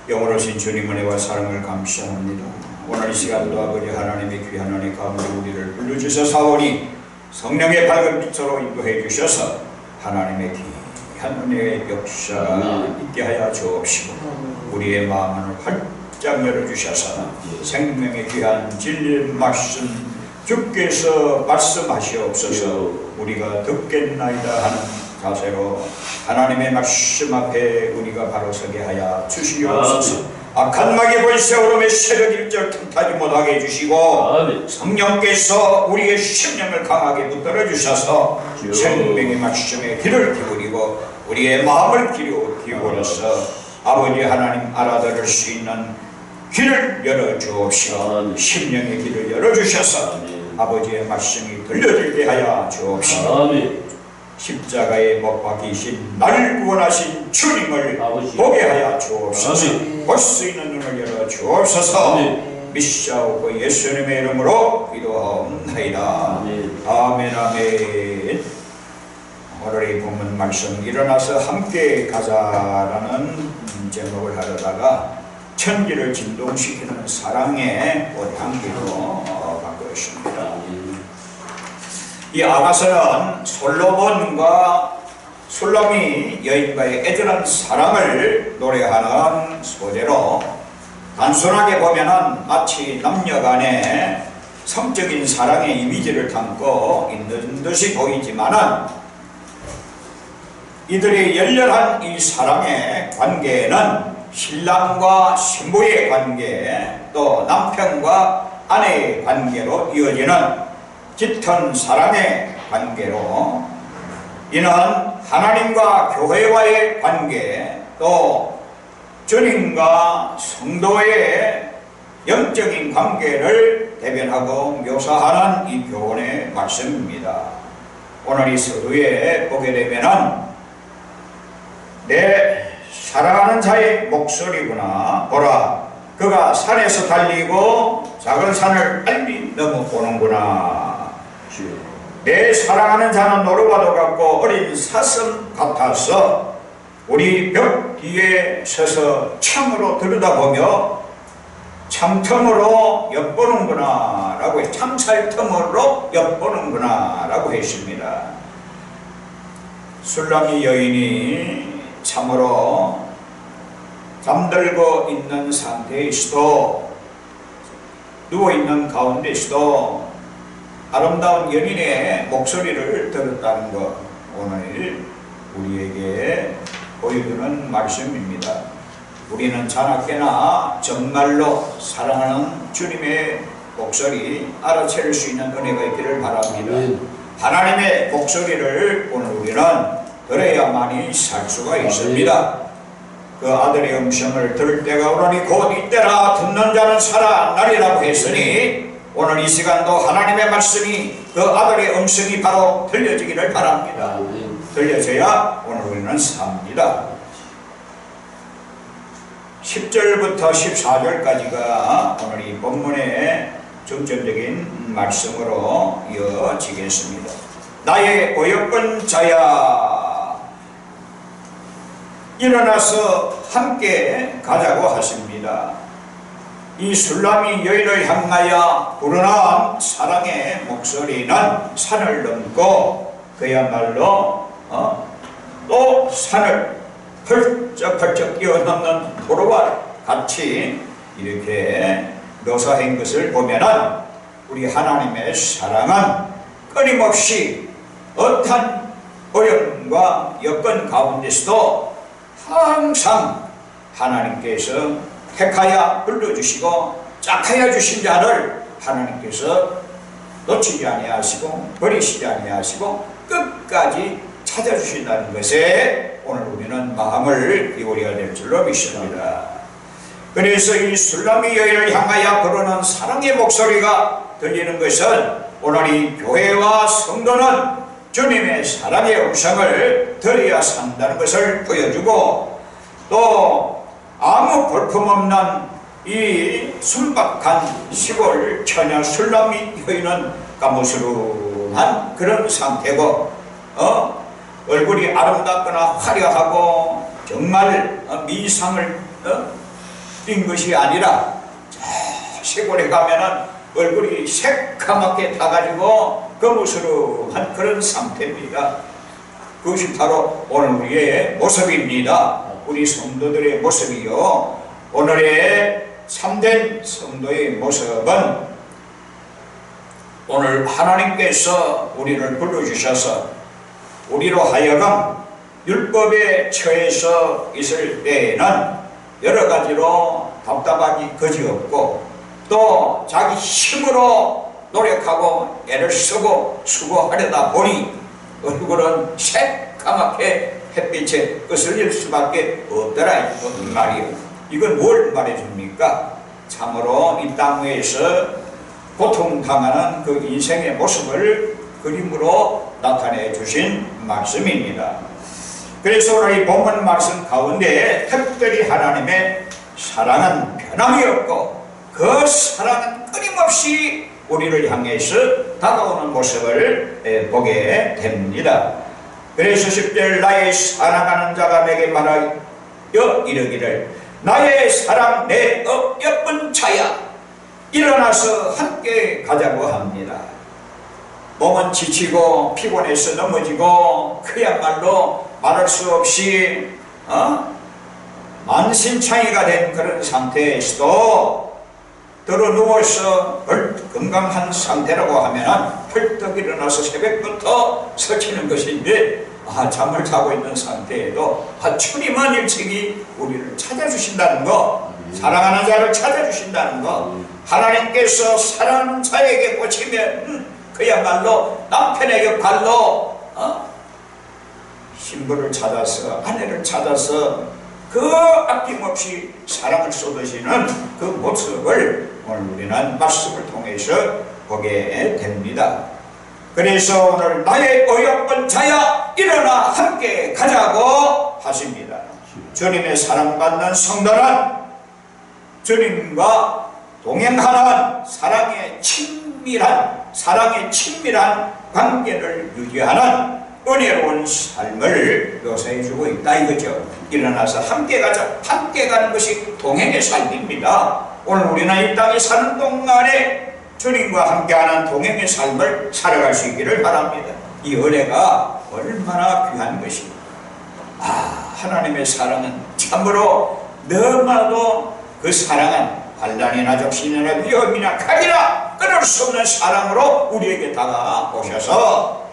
영원하신 주님 은혜와 사랑을 감사합니다. 오늘 이 시간도 아버지 하나님의 귀한 은혜 가운데 우리를 불러주셔서 성령의 밝은 빛으로 인도해 주셔서 하나님의 귀한 은혜의 역사가 있게 하여 주옵시고 우리의 마음을 활짝 열어주셔서 생명의 귀한 진리의 말씀 주께서 말씀하시옵소서. 우리가 듣겠나이다 하는 자세로 하나님의 말씀 앞에 우리가 바로 서게 하여 주시옵소서. 악한 마귀의 권세오름에 새벽 일절 틈타지 못하게 해주시고 성령께서 우리의 심령을 강하게 붙들어 주셔서 생명의 말씀에 귀를 기울이고 우리의 마음을 기울여서 아버지 하나님 알아들을 수 있는 귀를 열어주옵시고 심령의 귀를 열어주셔서 아버지의 말씀이 들려들게 하여 주옵시고 십자가에 못 박히신 나를 구원하신 주님을 보게 하여 주옵소서. 볼 수 있는 눈을 열어 주옵소서. 믿사오고 예수님의 이름으로 기도하옵나이다. 아멘 아멘. 오늘 이 본문 말씀 일어나서 함께 가자라는 제목을 하려다가 천지를 진동시키는 사랑의 꽃향기로 바꾸었습니다. 이 아가서는 솔로몬과 술람이 여인과의 애절한 사랑을 노래하는 소재로 단순하게 보면은 마치 남녀간의 성적인 사랑의 이미지를 담고 있는 듯이 보이지만은 이들의 열렬한 이 사랑의 관계는 신랑과 신부의 관계 또 남편과 아내의 관계로 이어지는 짙은 사랑의 관계로 이는 하나님과 교회와의 관계 또 주님과 성도의 영적인 관계를 대변하고 묘사하는 이 교훈의 말씀입니다. 오늘 이 서두에 보게 되면은 내 사랑하는 자의 목소리구나 보라 그가 산에서 달리고 작은 산을 빨리 넘어오는구나. 내 사랑하는 자는 노루바도 같고 어린 사슴 같아서 우리 벽 뒤에 서서 창으로 들여다보며 창틈으로 엿보는구나 라고 해 창살틈으로 엿보는구나 라고 했습니다. 술람이 여인이 참으로 잠들고 있는 상태에서도 누워있는 가운데서도 아름다운 연인의 목소리를 들었다는 것 오늘 우리에게 보여주는 말씀입니다. 우리는 자나깨나 정말로 사랑하는 주님의 목소리 알아채릴 수 있는 은혜가 있기를 바랍니다. 하나님의 목소리를 오늘 우리는 들어야만이 살 수가 있습니다. 그 아들의 음성을 들을 때가 오르니 곧 이때라 듣는 자는 살아나리라고 했으니 오늘 이 시간도 하나님의 말씀이 그 아들의 음성이 바로 들려지기를 바랍니다. 들려져야 오늘 우리는 삽니다. 10절부터 14절까지가 오늘 이 본문의 중점적인 말씀으로 이어지겠습니다. 나의 어여쁜 자야, 일어나서 함께 가자고 하십니다. 이 술람이 여인을 향하여 우러난 사랑의 목소리는 산을 넘고 그야말로 또 산을 펄쩍펄쩍 뛰어넘는 도로와 같이 이렇게 묘사한 것을 보면은 우리 하나님의 사랑은 끊임없이 어떠한 어려움과 여건 가운데서도 항상 하나님께서 택하여 불러주시고 짝하여 주신 자를 하나님께서 놓치지 아니하시고 버리시지 아니하시고 끝까지 찾아주신다는 것에 오늘 우리는 마음을 기울여야 될 줄로 믿습니다. 그래서 이 술람이 여인을 향하여 부르는 사랑의 목소리가 들리는 것은 오늘 이 교회와 성도는 주님의 사랑의 음성을 들어야 산다는 것을 보여주고, 또 아무 볼품없는 이 순박한 시골 처녀 술람이 여인은 까무스름한 그런 상태고, 얼굴이 아름답거나 화려하고 정말 미상을 띈 것이 아니라 시골에 가면은 얼굴이 새까맣게 타가지고 거무스름한 그런 상태입니다. 그것이 바로 오늘 우리의 모습입니다. 우리 성도들의 모습이요, 오늘의 참된 성도의 모습은 오늘 하나님께서 우리를 불러주셔서 우리로 하여금 율법에 처해서 있을 때에는 여러 가지로 답답하기 그지없고, 또 자기 힘으로 노력하고 애를 쓰고 수고하려다 보니 얼굴은 새까맣게 햇빛에 거슬릴 수밖에 없더라, 이 말이요. 이건 뭘 말해줍니까? 참으로 이 땅 위에서 고통당하는 그 인생의 모습을 그림으로 나타내 주신 말씀입니다. 그래서 오늘 이 본문 말씀 가운데 특별히 하나님의 사랑은 변함이 없고 그 사랑은 끊임없이 우리를 향해서 다가오는 모습을 보게 됩니다. 그래서 10절 나의 사랑하는 자가 내게 말하여 이르기를 나의 사랑 내 예쁜 자야, 일어나서 함께 가자고 합니다. 몸은 지치고 피곤해서 넘어지고 그야말로 말할 수 없이 만신창이가 된 그런 상태에서도 들어 누워서 건강한 상태라고 하면 펄떡 일어나서 새벽부터 서치는 것인데, 잠을 자고 있는 상태에도 주님은 일찍이 우리를 찾아주신다는 거, 사랑하는 자를 찾아주신다는 거, 하나님께서 사랑하는 자에게 꽂히면 그야말로 남편의 역할로 신부를 찾아서 아내를 찾아서 그 아낌없이 사랑을 쏟으시는 그 모습을 오늘 우리는 말씀을 통해서 보게 됩니다. 그래서 오늘 나의 어여쁜 자야, 일어나 함께 가자고 하십니다. 주님의 사랑받는 성도는 주님과 동행하는 사랑의 친밀한 관계를 유지하는 은혜로운 삶을 묘사해주고 있다 이거죠. 일어나서 함께 가자. 함께 가는 것이 동행의 삶입니다. 오늘 우리는 이 땅에 사는 동안에 주님과 함께하는 동행의 삶을 살아갈 수 있기를 바랍니다. 이 은혜가 얼마나 귀한 것입니다. 하나님의 사랑은 참으로 너무나도 그 사랑은 환난이나 적신이나 위험이나 칼이나 끊을 수 없는 사랑으로 우리에게 다가오셔서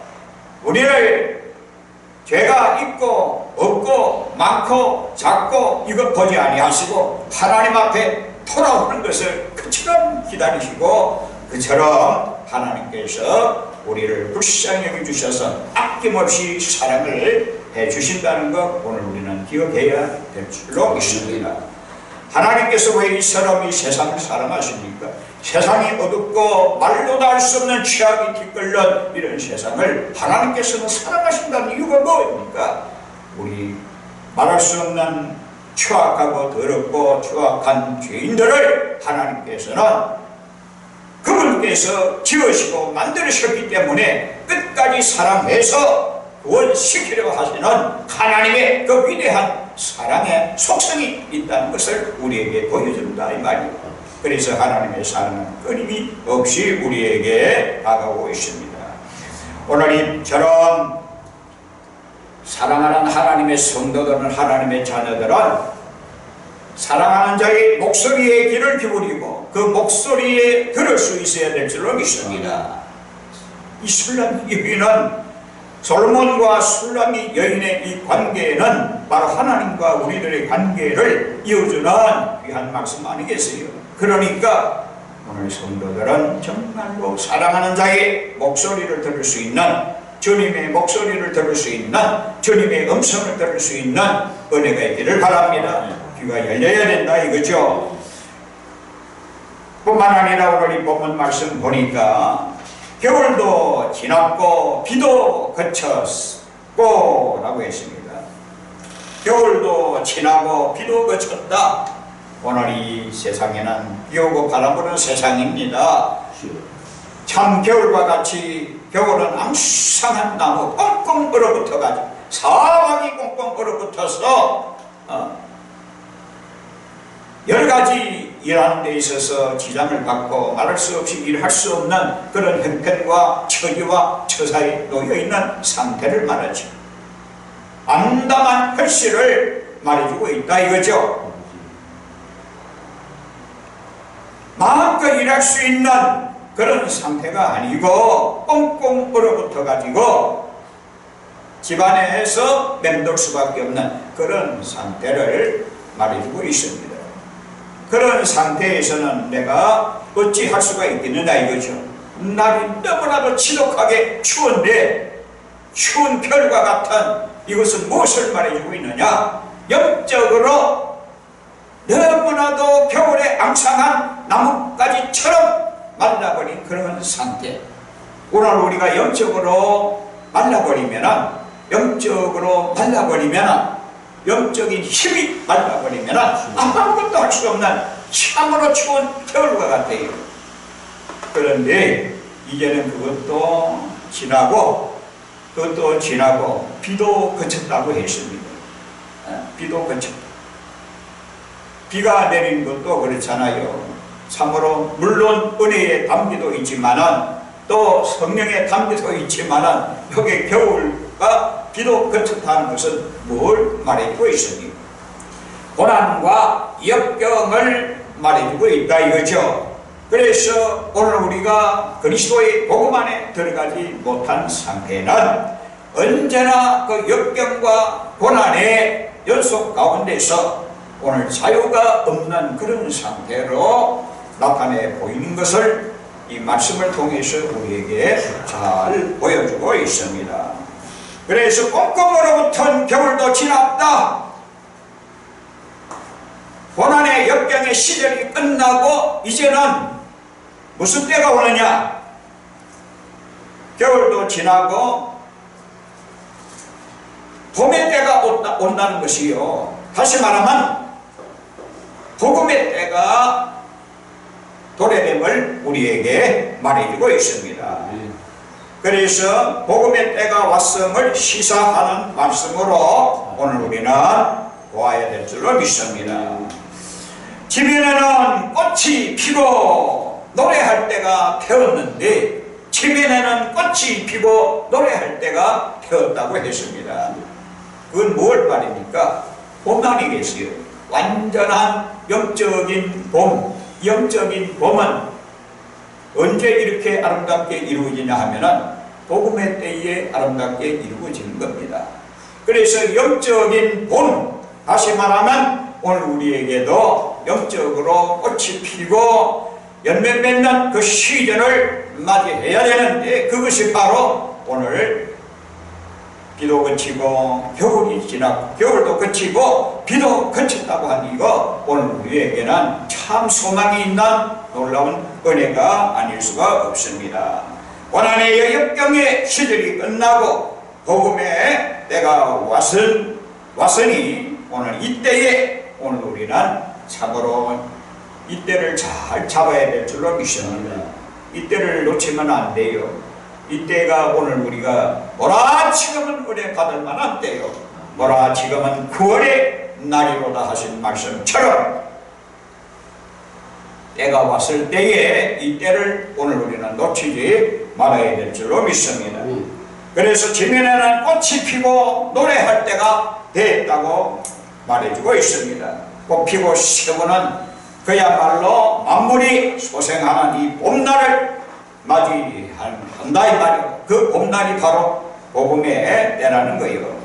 우리를 죄가 있고 없고 많고 작고 이것 보지 아니하시고 하나님 앞에 돌아오는 것을 그처럼 기다리시고, 그처럼 하나님께서 우리를 불쌍히 여겨주셔서 아낌없이 사랑을 해주신다는 것 오늘 우리는 기억해야 될 줄로 믿습니다. 하나님께서 왜 이처럼 이 세상을 사랑하십니까? 세상이 어둡고 말로 다 할 수 없는 취악이 뒤끓는 이런 세상을 하나님께서는 사랑하신다는 이유가 뭐입니까? 우리 말할 수 없는 추악하고 더럽고 추악한 죄인들을 하나님께서는 그분 주님께서 지으시고 만들으셨기 때문에 끝까지 사랑해서 구원시키려고 하시는 하나님의 그 위대한 사랑의 속성이 있다는 것을 우리에게 보여준다 이 말이에요. 그래서 하나님의 사랑은 끊임이 없이 우리에게 다가오고 있습니다. 오늘 이처럼 사랑하는 하나님의 성도들은, 하나님의 자녀들은 사랑하는 자의 목소리에 귀를 기울이고 그 목소리에 들을 수 있어야 될 줄로 믿습니다. 이 술람 여인은, 솔로몬과 술람이 여인의 이 관계는 바로 하나님과 우리들의 관계를 이어주는 귀한 말씀 아니겠어요? 그러니까 오늘 성도들은 정말로 사랑하는 자의 목소리를 들을 수 있는, 주님의 목소리를 들을 수 있는, 주님의 음성을 들을 수 있는 은혜가 있기를 바랍니다. 귀가 열려야 된다 이거죠. 뿐만 아니라 오늘 이 본문 말씀 보니까 겨울도 지났고 비도 그쳤고 라고 했습니다. 겨울도 지나고 비도 그쳤다. 오늘 이 세상에는 비 오고 바람 부는 세상입니다. 참 겨울과 같이 겨울은 앙상한 나무 꽁꽁 얼어붙어가지고 사방이 꽁꽁 얼어붙어서 여러가지 일하는 데 있어서 지장을 받고 말할 수 없이 일할 수 없는 그런 형편과 처지와 처사에 놓여있는 상태를 말하죠. 암담한 현실을 말해주고 있다 이거죠. 마음껏 일할 수 있는 그런 상태가 아니고 꽁꽁 얼어붙어 가지고 집안에서 맴돌 수밖에 없는 그런 상태를 말해주고 있습니다. 그런 상태에서는 내가 어찌할 수가 있겠느냐 이거죠. 날이 너무나도 지독하게 추운데 추운 겨울과 같은 이것은 무엇을 말해주고 있느냐? 영적으로 너무나도 겨울에 앙상한 나뭇가지처럼 말라버린 그런 상태. 오늘 우리가 영적으로 말라버리면, 영적인 힘이 말라버리면 아무것도 할 수 없는 참으로 추운 겨울과 같아요. 그런데 이제는 그것도 지나고 비도 그쳤다고 했습니다. 비도 그쳤다. 비가 내린 것도 그렇잖아요. 참으로 물론 은혜의 담기도 있지만은 또 성령의 담기도 있지만은 여기 겨울과 비도 그쳤다는 것은 뭘 말해주고 있습니까? 고난과 역경을 말해주고 있다 이거죠. 그래서 오늘 우리가 그리스도의 복음 안에 들어가지 못한 상태는 언제나 그 역경과 고난의 연속 가운데서 오늘 자유가 없는 그런 상태로 나타내 보이는 것을 이 말씀을 통해서 우리에게 잘 보여주고 있습니다. 그래서 꽁꽁 얼어붙은 겨울도 지났다. 고난의 역경의 시절이 끝나고 이제는 무슨 때가 오느냐? 겨울도 지나고 봄의 때가 온다는 것이요. 다시 말하면 복음의 때가 도래됨을 우리에게 말해주고 있습니다. 그래서 복음의 때가 왔음을 시사하는 말씀으로 오늘 우리는 보아야 될 줄로 믿습니다. 지면에는 꽃이 피고 노래할 때가 되었는데 지면에는 꽃이 피고 노래할 때가 되었다고 했습니다. 그건 뭘 말입니까? 봄 아니겠어요? 완전한 영적인 봄. 영적인 봄은 언제 이렇게 아름답게 이루어지냐 하면은 복음의 때에 아름답게 이루어지는 겁니다. 그래서 영적인 봄, 다시 말하면 오늘 우리에게도 영적으로 꽃이 피고 열매 맺는 그 시즌을 맞이해야 되는데 그것이 바로 오늘 비도 그치고 겨울이 지나고 겨울도 그치고 비도 그쳤다고 하니 이거 오늘 우리에게는 참 소망이 있는 놀라운 은혜가 아닐 수가 없습니다. 고난의 역경의 시절이 끝나고 복음의 때가 왔으니 오늘 이때에 오늘 우리는 참으로 이때를 잘 잡아야 될 줄로 믿습니다. 이때를 놓치면 안 돼요. 이때가 오늘 우리가 뭐라 지금은 은혜 받을 만한 때요. 뭐라 지금은 9월의 날이로다 하신 말씀처럼 때가 왔을 때에 이 때를 오늘 우리는 놓치지 말아야 될 줄로 믿습니다. 그래서 지면에는 꽃이 피고 노래할 때가 됐다고 말해주고 있습니다. 꽃 피고 시구는 그야말로 만물이 소생하는 이 봄날을 맞이한다 이 말이에요. 그 봄날이 바로 복음의 때라는 거예요.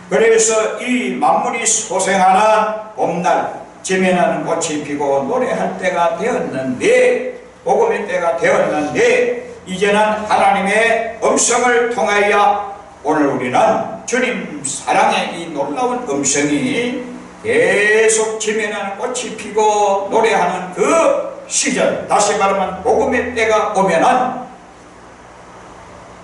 그래서 이 만물이 소생하는 봄날, 지면에는 꽃이 피고 노래할 때가 되었는데, 복음의 때가 되었는데, 이제는 하나님의 음성을 통하여 오늘 우리는 주님 사랑의 이 놀라운 음성이 계속 지면에는 꽃이 피고 노래하는 그 시절, 다시 말하면 복음의 때가 오면은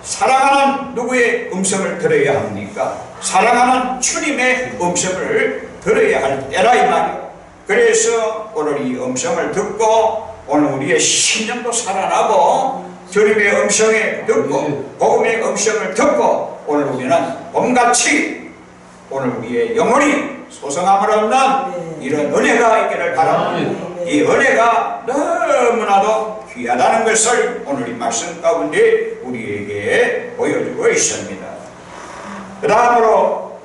사랑하는 누구의 음성을 들어야 합니까? 사랑하는 주님의 음성을 들어야 할 때라 이 말이에요. 그래서 오늘 이 음성을 듣고 오늘 우리의 신념도 살아나고 주님의 음성을 듣고 복음의 음성을 듣고 오늘 우리는 봄같이 오늘 우리의 영혼이 소성함을 얻는 이런 은혜가 있기를 바랍니다. 이 은혜가 너무나도 귀하다는 것을 오늘 이 말씀 가운데 우리에게 보여주고 있습니다. 그 다음으로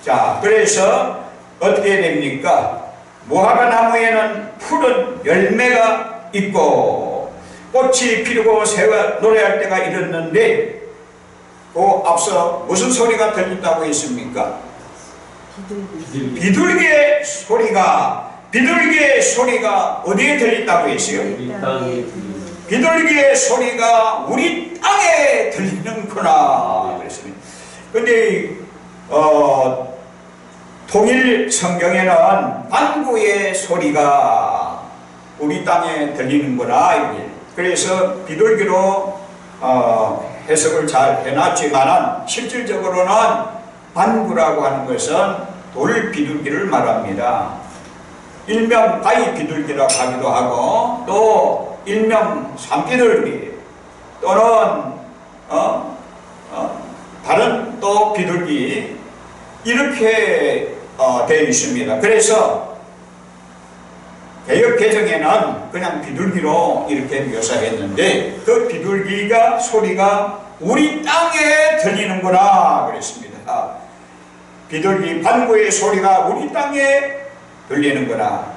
자 그래서 어떻게 됩니까? 무화과 나무에는 푸른 열매가 있고 꽃이 피고 새가 노래할 때가 이랬는데 그 앞서 무슨 소리가 들린다고 했습니까? 비둘기의 소리가 어디에 들린다고 했어요? 비둘기의 소리가 우리 땅에 들리는구나 그랬습니다. 근데 통일 성경에는 방구의 소리가 우리 땅에 들리는구나. 그래서 비둘기로 해석을 잘 해놨지만 실질적으로는 방구라고 하는 것은 돌 비둘기를 말합니다. 일명 바위 비둘기라고 하기도 하고 또 일명 산비둘기 또는 다른 또 비둘기 이렇게 되어 있습니다. 그래서 개역 개정에는 그냥 비둘기로 이렇게 묘사했는데 그 비둘기가 소리가 우리 땅에 들리는구나 그랬습니다. 비둘기 반구의 소리가 우리 땅에 들리는구나.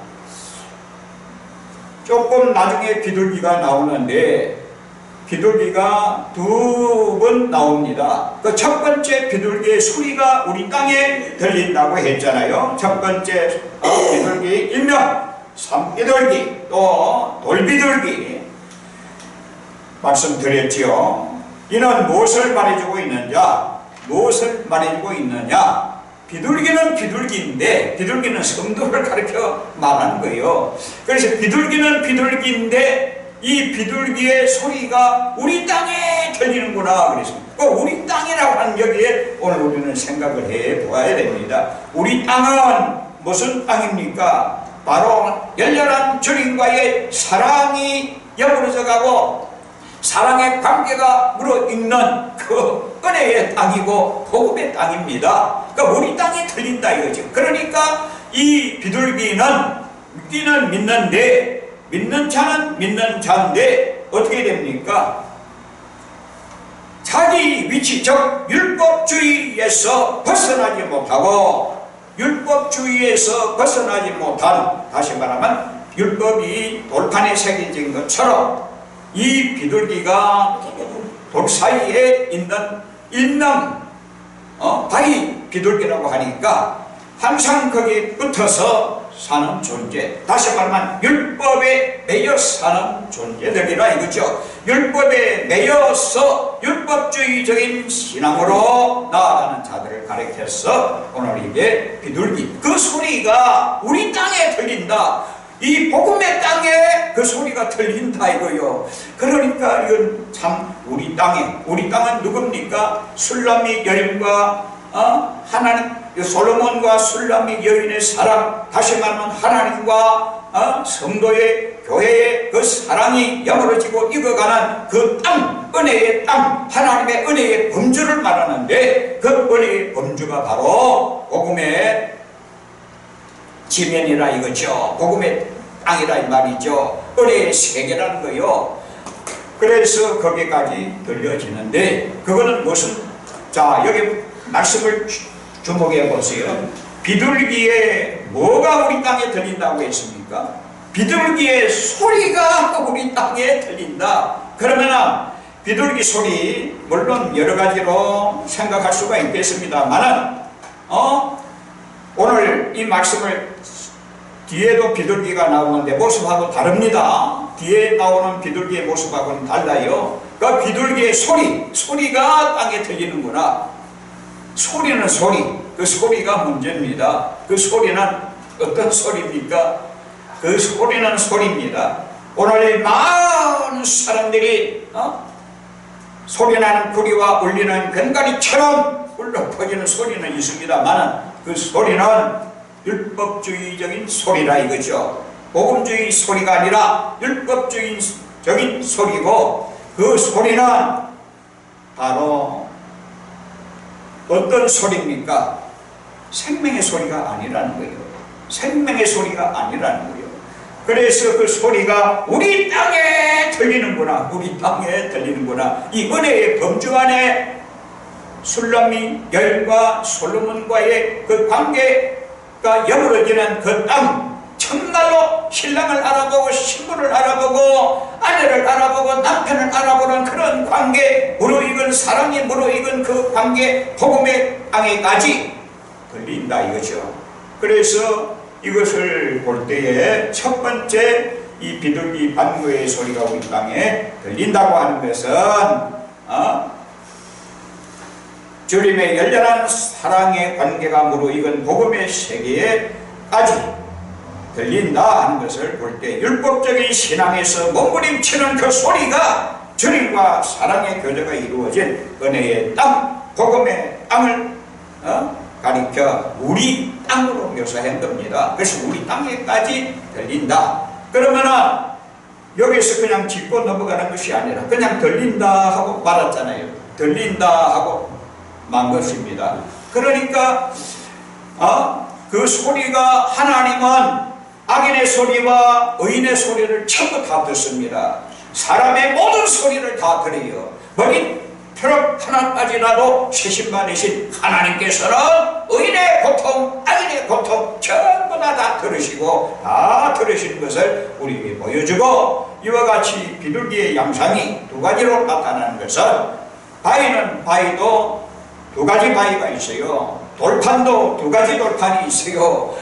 조금 나중에 비둘기가 나오는데 비둘기가 두 번 나옵니다. 그 첫 번째 비둘기의 소리가 우리 땅에 들린다고 했잖아요. 첫 번째 비둘기 일명 산비둘기 또 돌비둘기 말씀드렸지요. 이는 무엇을 말해주고 있느냐? 무엇을 말해주고 있느냐? 비둘기는 비둘기인데 비둘기는 성도를 가르쳐 말하는 거예요. 그래서 비둘기는 비둘기인데 이 비둘기의 소리가 우리 땅에 들리는구나 그랬습니다. 우리 땅이라고 하는 여기에 오늘 우리는 생각을 해 보아야 됩니다. 우리 땅은 무슨 땅입니까? 바로 열렬한 주님과의 사랑이 여부러져 가고 사랑의 관계가 물어있는 그 은혜의 땅이고 복음의 땅입니다. 그러니까 우리 땅에 들린다 이거죠. 그러니까 이 비둘기는 믿기는 믿는데 믿는 자는 믿는 자인데 어떻게 됩니까? 자기 위치 즉 율법주의에서 벗어나지 못하고 율법주의에서 벗어나지 못한 다시 말하면 율법이 돌판에 새겨진 것처럼 이 비둘기가 돌 사이에 있는 일명 바위 비둘기라고 하니까 항상 거기 붙어서 사는 존재, 다시 말하면 율법에 매여 사는 존재들이라 이거죠. 율법에 매여서 율법주의적인 신앙으로 나아가는 자들을 가리켜서 오늘 이게 비둘기 그 소리가 우리 땅에 들린다. 이 복음의 땅에 그 소리가 들린다 이거요. 그러니까 이건 참 우리 땅은 누굽니까? 술람미 여인과 하나님 솔로몬과 술람미 여인의 사랑, 다시 말하면 하나님과 성도의 교회의 그 사랑이 여물어지고 익어가는 그 땅, 은혜의 땅, 하나님의 은혜의 범주를 말하는데 그 은혜의 범주가 바로 복음의 지면이라 이거죠. 복음의 땅이라 이 말이죠. 은혜의 세계라는 거요. 그래서 거기까지 들려지는데 그거는 무슨, 자 여기 말씀을 주목해 보세요. 비둘기에 뭐가 우리 땅에 들린다고 했습니까? 비둘기의 소리가 우리 땅에 들린다. 그러면 비둘기 소리 물론 여러 가지로 생각할 수가 있겠습니다만은 오늘 이 말씀을 뒤에도 비둘기가 나오는데 모습하고 다릅니다. 뒤에 나오는 비둘기의 모습하고는 달라요. 그 비둘기의 소리가 땅에 들리는구나. 소리는 소리, 그 소리가 문제입니다. 그 소리는 어떤 소리입니까? 그 소리는 소리입니다. 오늘 많은 사람들이 소리나는 구리와 울리는 괭가리처럼 울려 퍼지는 소리는 있습니다만 그 소리는 율법주의적인 소리라 이거죠. 복음주의 소리가 아니라 율법주의적인 소리고, 그 소리는 바로 어떤 소리입니까? 생명의 소리가 아니라는 거예요. 생명의 소리가 아니라는 거예요. 그래서 그 소리가 우리 땅에 들리는구나. 우리 땅에 들리는구나. 이 은혜의 범주 안에 술람미 여인과 솔로몬과의 그 관계가 여물어지는 그 땅, 정말로 신랑을 알아보고 신부를 알아보고 아내를 알아보고 남편을 알아보는 그런 관계, 무르익은 사랑이 무르익은 그 관계, 복음의 땅에까지 들린다 이거죠. 그래서 이것을 볼 때에 첫 번째 이 비둘기 반구의 소리가 우리 땅에 들린다고 하는 것은 주님의 열렬한 사랑의 관계가 무르익은 복음의 세계에까지 들린다 하는 것을 볼 때 율법적인 신앙에서 몸부림치는 그 소리가 주님과 사랑의 교제가 이루어진 은혜의 땅, 복음의 땅을 가리켜 우리 땅으로 묘사한 겁니다. 그래서 우리 땅에까지 들린다. 그러면은 여기서 그냥 짚고 넘어가는 것이 아니라 그냥 들린다 하고 말았잖아요. 들린다 하고 만 것입니다. 그러니까 그 소리가, 하나님은 악인의 소리와 의인의 소리를 전부 다 듣습니다. 사람의 모든 소리를 다 들어요. 머리털 하나까지라도 세신받으신 하나님께서는 의인의 고통, 악인의 고통 전부 다 들으시고 다 들으시는 것을 우리에게 보여주고, 이와 같이 비둘기의 양상이 두 가지로 나타나는 것은, 바위는 바위도 두 가지 바위가 있어요. 돌판도 두 가지 돌판이 있어요.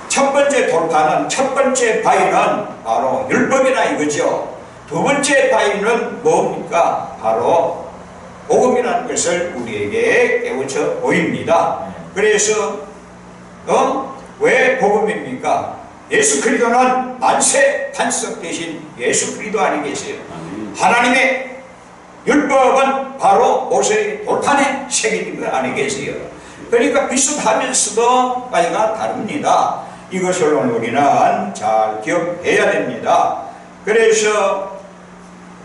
첫 번째 돌판은, 첫 번째 바위는 바로 율법이라 이거죠. 두 번째 바위는 뭡니까? 바로 복음이라는 것을 우리에게 깨우쳐 보입니다. 그래서 왜 복음입니까? 예수 그리스도는 만세 반석 대신 예수 그리스도 아니겠어요? 하나님의 율법은 바로 모세의 돌판에 새긴 것 아니겠어요? 그러니까 비슷하면서도 바위가 다릅니다. 이것을 우리는 잘 기억해야 됩니다. 그래서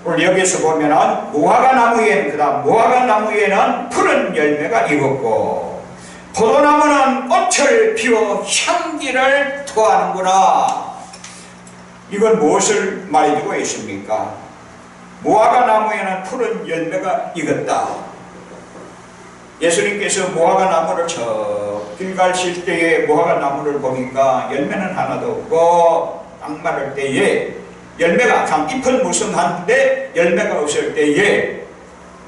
오늘 여기서 보면은 무화과 나무에는, 그다음 무화과 나무에는 푸른 열매가 익었고 포도나무는 꽃을 피워 향기를 토하는구나. 이건 무엇을 말해주고 있습니까? 무화과 나무에는 푸른 열매가 익었다. 예수님께서 무화과 나무를 길 가실 때에 무화과 나무를 보니까 열매는 하나도 없고, 딱 마를 때에 열매가, 참 잎은 무성한데 열매가 없을 때에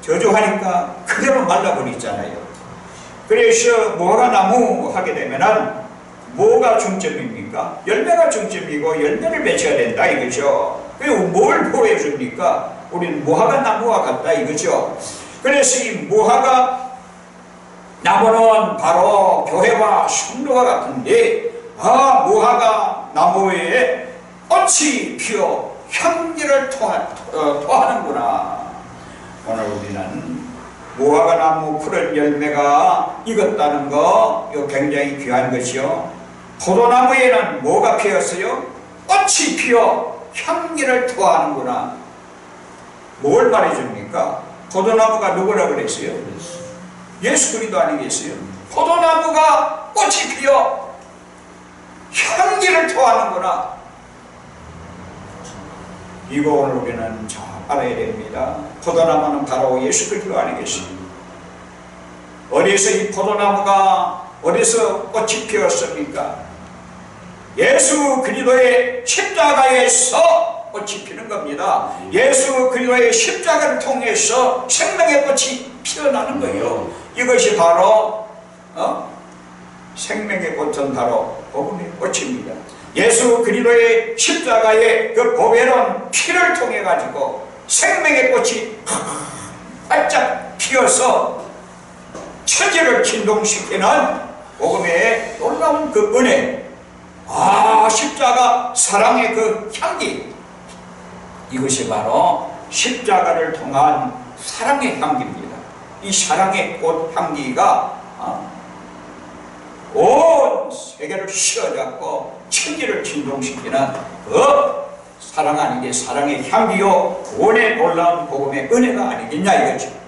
저주하니까 그대로 말라버리잖아요. 그래서 무화과 나무 하게 되면은 뭐가 중점입니까? 열매가 중점이고 열매를 맺혀야 된다 이거죠. 그리고 뭘 보여줍니까? 우리는 무화과 나무와 같다 이거죠. 그래서 이 무화과 나무는 바로 교회와 성도가 같은데, 무화과 나무에 꽃이 피어 향기를 토하는구나. 오늘 우리는 무화과 나무 푸른 열매가 익었다는 거, 이거 굉장히 귀한 것이요. 포도나무에는 뭐가 피었어요? 꽃이 피어 향기를 토하는구나. 뭘 말해줍니까? 포도나무가 누구라 그랬어요? 예수 그리스도 아니겠어요? 포도나무가 꽃이 피어 향기를 토하는구나. 이거 오늘 우리는 잘 알아야 됩니다. 포도나무는 바로 예수 그리스도 아니겠어요? 어디서 이 포도나무가 어디서 꽃이 피었습니까? 예수 그리스도의 십자가에서 꽃이 피는 겁니다. 예수 그리스도의 십자가를 통해서 생명의 꽃이 피어나는 거예요. 이것이 바로 생명의 꽃은 바로 복음의 꽃입니다. 예수 그리스도의 십자가의 그 보배로운 피를 통해 가지고 생명의 꽃이 활짝 피어서 천지를 진동시키는 복음의 놀라운 그 은혜, 십자가 사랑의 그 향기, 이것이 바로 십자가를 통한 사랑의 향기입니다. 이 사랑의 꽃 향기가 온 세계를 휘어잡고 천지를 진동시키는 그 사랑 아니게 사랑의 향기요 구원의 놀라운 복음의 은혜가 아니겠냐 이거죠.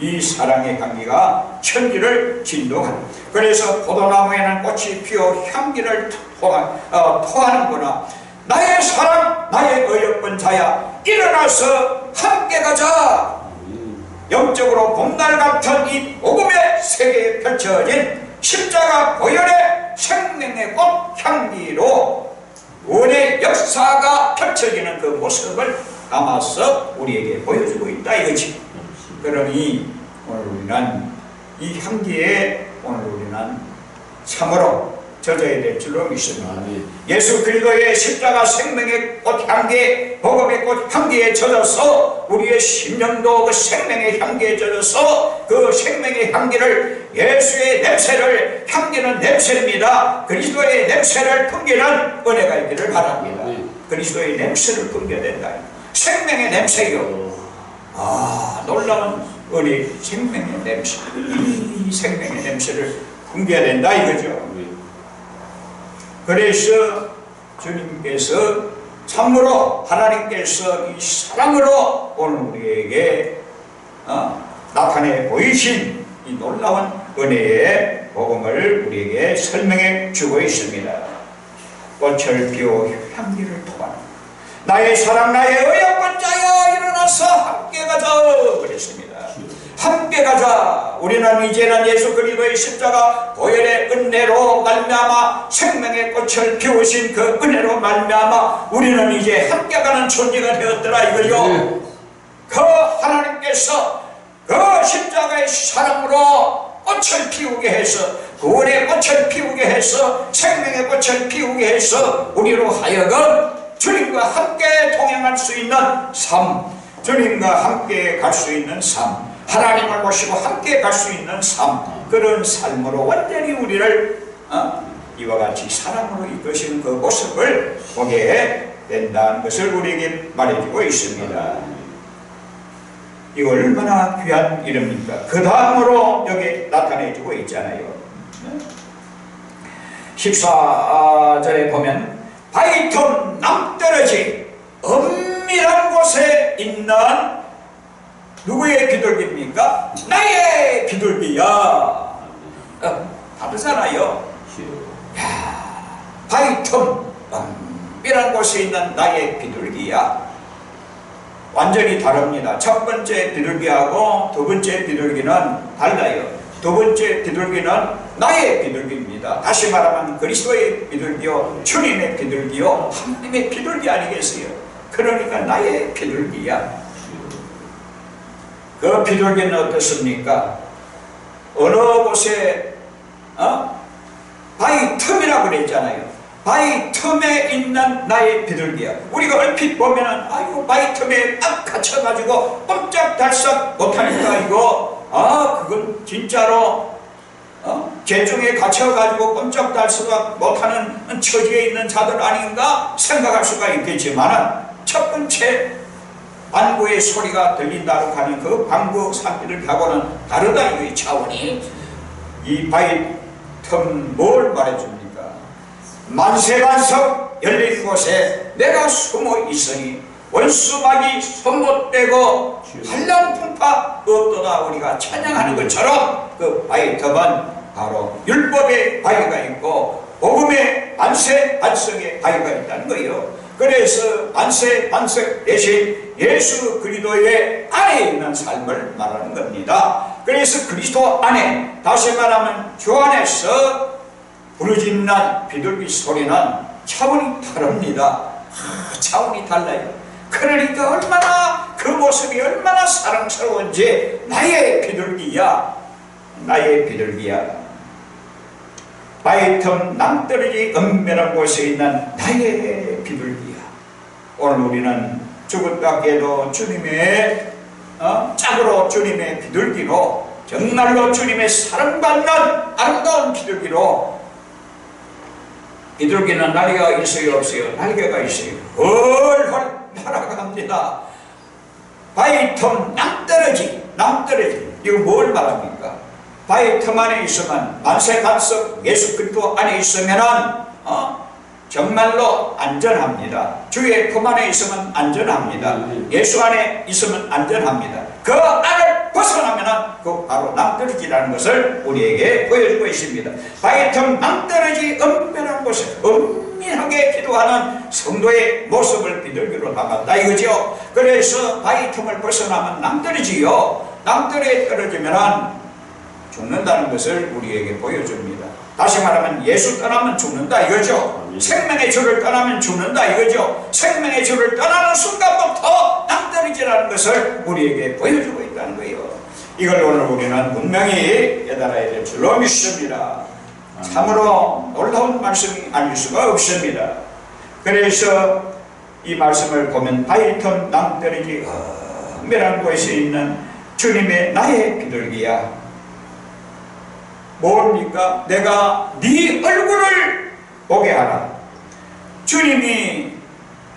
이 사랑의 향기가 천지를 진동하는, 그래서 포도나무에는 꽃이 피어 향기를 토하는구나. 나의 사랑, 나의 어여쁜 자야, 일어나서 함께 가자. 영적으로 봄날 같은 이 복음의 세계에 펼쳐진 십자가 보혈의 생명의 꽃 향기로 구원의 역사가 펼쳐지는 그 모습을 담아서 우리에게 보여주고 있다 이거지. 그러니 오늘 우리는 이 향기에 참으로 젖어야 될 줄로 믿습니다. 예수 그리스도의 십자가 생명의 꽃 향기, 복음의 꽃 향기에 젖어서 우리의 심령도 그 생명의 향기에 젖어서 그 생명의 향기를, 예수의 냄새를, 향기는 냄새입니다. 그리스도의 냄새를 풍기는 은혜가 있기를 바랍니다. 그리스도의 냄새를 풍겨야 된다. 생명의 냄새요. 놀라운 은혜, 생명의 냄새. 이 생명의 냄새를 풍겨야 된다 이거죠. 그래서 주님께서 참으로 하나님께서 이 사랑으로 오늘 우리에게 나타내 보이신 이 놀라운 은혜의 복음을 우리에게 설명해 주고 있습니다. 꽃을 피워 향기를 토하는 나의 사랑, 나의 어여쁜 자여, 일어나서 함께 가자 그랬습니다. 함께 가자. 우리는 이제는 예수 그리스도의 십자가 보혈의 은혜로 말미암아 생명의 꽃을 피우신 그 은혜로 말미암아 우리는 이제 함께 가는 존재가 되었더라 이거죠. 그 하나님께서 그 십자가의 사랑으로 꽃을 피우게 해서, 구원의 꽃을 피우게 해서, 생명의 꽃을 피우게 해서 우리로 하여금 주님과 함께 동행할 수 있는 삶, 주님과 함께 갈 수 있는 삶, 하나님을 모시고 함께 갈 수 있는 삶, 그런 삶으로 완전히 우리를 이와 같이 사랑으로 이끄시는 그 모습을 보게 된다는 것을 우리에게 말해주고 있습니다. 이거 얼마나 귀한 일입니까? 그 다음으로 여기 나타내주고 있잖아요. 14절에 보면 바위 틈 남떨어지 엄밀한 곳에 있는 누구의 비둘기입니까? 나의 비둘기야. 다르잖아요. 바위 틈 엄밀한 곳에 있는 나의 비둘기야. 완전히 다릅니다. 첫 번째 비둘기하고 두 번째 비둘기는 달라요. 두 번째 비둘기는 나의 비둘기입니다. 다시 말하면 그리스도의 비둘기요, 주님의 비둘기요, 하나님의 비둘기 아니겠어요? 그러니까 나의 비둘기야. 그 비둘기는 어떻습니까? 어느 곳에 바위 틈이라고 그랬잖아요. 바위 틈에 있는 나의 비둘기야. 우리가 얼핏 보면은 아이고 바위 틈에 딱 갇혀가지고 꼼짝달싹 못하니까 이거 그건 진짜로 개중에 갇혀가지고 꼼짝달싹 못하는 처지에 있는 자들 아닌가 생각할 수가 있겠지만, 첫 번째 방구의 소리가 들린다고 하는 그 방구 산비둘기하고는 다르다 이거의 차원이. 이 바위 틈 뭘 말해줍니까? 만세반석 열린 곳에 내가 숨어 있으니 원수막이 손못대고 한량풍파 없도다. 우리가 찬양하는 것처럼 그 바위틈은 바로 율법의 바위가 있고 복음의 안세 반석의 바위가 있다는 거예요. 그래서 안세 반석 대신 예수 그리스도의 안에 있는 삶을 말하는 겁니다. 그래서 그리스도 안에, 다시 말하면 주 안에서 부르짖는 비둘기 소리는 차원이 다릅니다. 차원이 달라요. 그러니까 얼마나 그 모습이 얼마나 사랑스러운지, 나의 비둘기야, 나의 비둘기야, 바위틈 낭떠러지 은밀한 곳에 있는 나의 비둘기야. 오늘 우리는 죽었다께도 주님의 짝으로, 주님의 비둘기로, 정말로 주님의 사랑받는 아름다운 비둘기로. 비둘기는 날개가 있어요, 없어요? 날개가 있어요. 헐헐 날아갑니다. 바위틈 낭떠러지, 낭떠러지, 이거 뭘 말합니까? 바위틈 안에 있으면, 만세 반석 예수 그리스도 안에 있으면은 정말로 안전합니다. 주의 품 안에 있으면 안전합니다. 예수 안에 있으면 안전합니다. 그 안을 벗어나면은 그 바로 낭떠러지라는 것을 우리에게 보여주고 있습니다. 바위틈 낭떠러지 은밀한 곳에 은밀하게 기도하는 성도의 모습을 비둘기로 담았다 이거죠. 그래서 바위틈을 벗어나면 낭떠러지요. 낭떠러지에 떨어지면은 죽는다는 것을 우리에게 보여줍니다. 다시 말하면 예수 떠나면 죽는다 이거죠. 생명의 주를 떠나면 죽는다 이거죠. 생명의 주를 떠나는 순간부터 낭떠러지라는 것을 우리에게 보여주고 있다는 거예요. 이걸 오늘 우리는 분명히 깨달아야 될 줄로 믿습니다. 참으로 놀라운 말씀이 아닐 수가 없습니다. 그래서 이 말씀을 보면 바위틈 낭떠러지 은밀한 곳에 있는 주님의 나의 비둘기야. 뭡니까? 내가 네 얼굴을 보게 하라. 주님이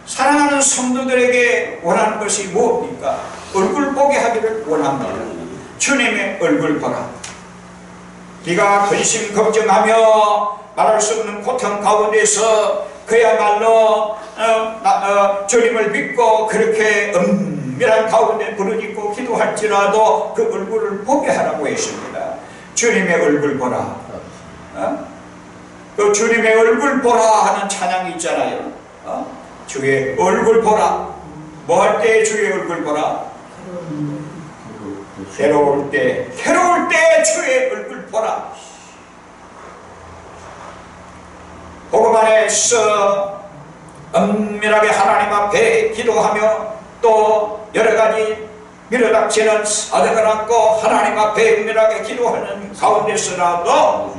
사랑하는 성도들에게 원하는 것이 뭡니까? 얼굴 보게 하기를 원합니다. 주님의 얼굴 보라. 네가 근심 걱정하며 말할 수 없는 고통 가운데서 그야말로 주님을 믿고 그렇게 은밀한 가운데 부르짖고 기도할지라도 그 얼굴을 보게 하라고 했습니다. 주님의 얼굴 보라. 그 주님의 얼굴 보라 하는 찬양이 있잖아요. 주의 얼굴 보라. 뭐 할 때 주의 얼굴 보라? 괴로울 때 주의 얼굴 보라. 복음 안에서 은밀하게 하나님 앞에 기도하며 또 여러가지 밀어닥치는 사정을 안고 하나님 앞에 은밀하게 기도하는 가운데서라도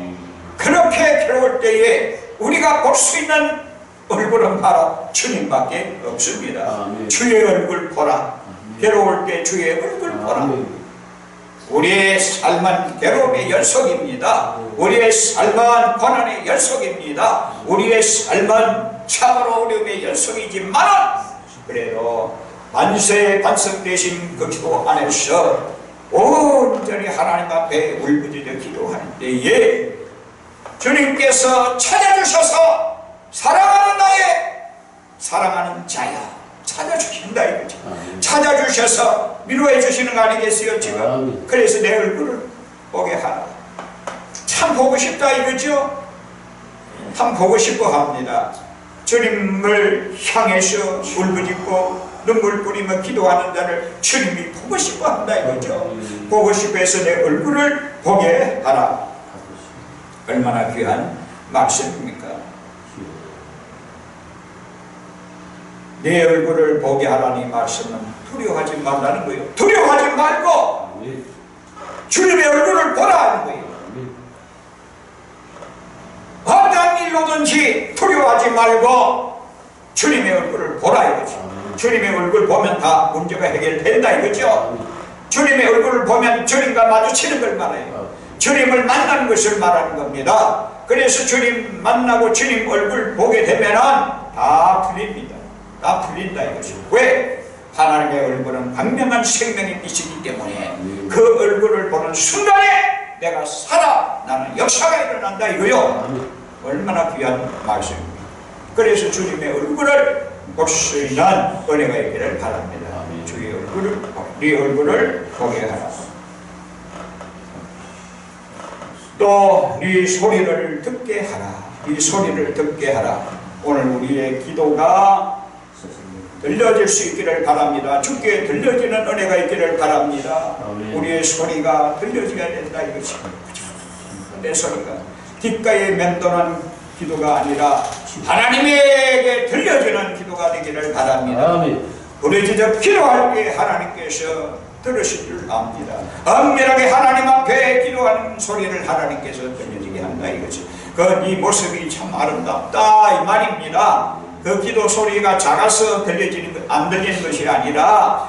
그렇게 괴로울 때에 우리가 볼 수 있는 얼굴은 바로 주님밖에 없습니다. 주의 얼굴 보라. 괴로울 때 주의 얼굴 보라. 우리의 삶은 괴로움의 연속입니다. 우리의 삶은 고난의 연속입니다. 우리의 삶은 참으로 어려움의 연속이지만 그래도 만세 반석 되신 그 기도 안에서 온전히 하나님 앞에 울부짖어 기도하는 때에 주님께서 찾아주셔서 사랑하는 나의 사랑하는 자야 찾아주신다 이거죠. 찾아주셔서 위로해 주시는 거 아니겠어요 지금? 그래서 내 얼굴을 보게 하라. 참 보고 싶다 이거죠. 참 보고 싶어 합니다. 주님을 향해서 울부짖고 눈물 뿌리며 기도하는 자를 주님이 보고 싶어 한다 이거죠. 보고 싶어 해서 내 얼굴을 보게 하라. 얼마나 귀한 말씀입니까? 내 얼굴을 보게 하라는 말씀은 두려워하지 말라는 거예요. 두려워하지 말고 주님의 얼굴을 보라 하는 거예요. 어떤 일로든지 두려워하지 말고 주님의 얼굴을 보라 이거죠. 주님의 얼굴 보면 다 문제가 해결된다 이거죠. 주님의 얼굴을 보면 주님과 마주치는 걸 말해요. 주님을 만나는 것을 말하는 겁니다. 그래서 주님 만나고 주님 얼굴 보게 되면 다 풀립니다. 다 풀린다 이거죠. 왜? 하나님의 얼굴은 광명한 생명의 빛이기 때문에 그 얼굴을 보는 순간에 내가 살아 나는 역사가 일어난다 이거요. 얼마나 귀한 말씀입니다. 그래서 주님의 얼굴을 볼 수 있는 은혜가 있기를 바랍니다. 주의 얼굴을, 네 얼굴을 보게 하라. 또 네 소리를 듣게 하라. 네 소리를 듣게 하라. 오늘 우리의 기도가 들려질 수 있기를 바랍니다. 주께 들려지는 은혜가 있기를 바랍니다. 우리의 소리가 들려져야 된다 이것이. 내 소리가 뒷가에 맴도는 기도가 아니라 하나님에게 들려지는 기도가 되기를 바랍니다. 부르짖어 기도할 때 하나님께서 들으실 줄 압니다. 엄밀하게 하나님 앞에 기도하는 소리를 하나님께서 들려지게 한다 이것이. 이 모습이 참 아름답다 이 말입니다. 그 기도 소리가 작아서 안 들리는 것이 아니라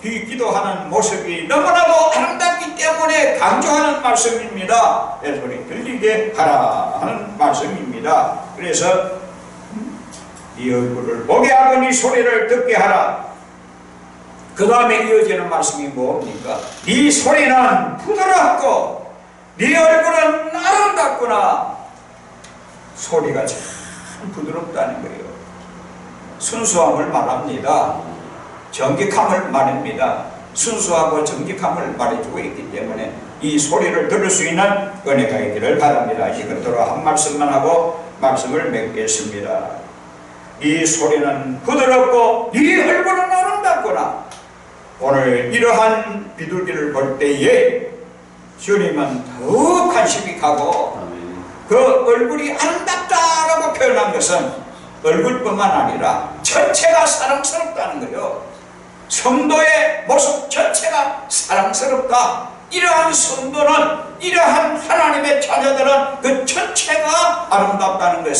기도하는 모습이 너무나도 아름답기 때문에 강조하는 말씀입니다. 내 소리 들리게 하라 하는 말씀입니다. 그래서 네 얼굴을 보게 하고 네 소리를 듣게 하라. 그 다음에 이어지는 말씀이 뭡니까? 네 소리는 부드럽고 네 얼굴은 아름답구나. 소리가 참 부드럽다는 거예요. 순수함을 말합니다. 정직함을 말합니다. 순수하고 정직함을 말해주고 있기 때문에 이 소리를 들을 수 있는 은혜가 있기를 바랍니다. 이것으로 한 말씀만 하고 말씀을 맺겠습니다. 이 소리는 부드럽고 이 얼굴은 아름답구나. 오늘 이러한 비둘기를 볼 때에 주님은 더 관심이 가고 그 얼굴이 아름답다라고 표현한 것은 얼굴뿐만 아니라 전체가 사랑스럽다는 거예요. 성도의 모습 전체가 사랑스럽다. 이러한 성도는, 이러한 하나님의 자녀들은 그 전체가 아름답다는 것을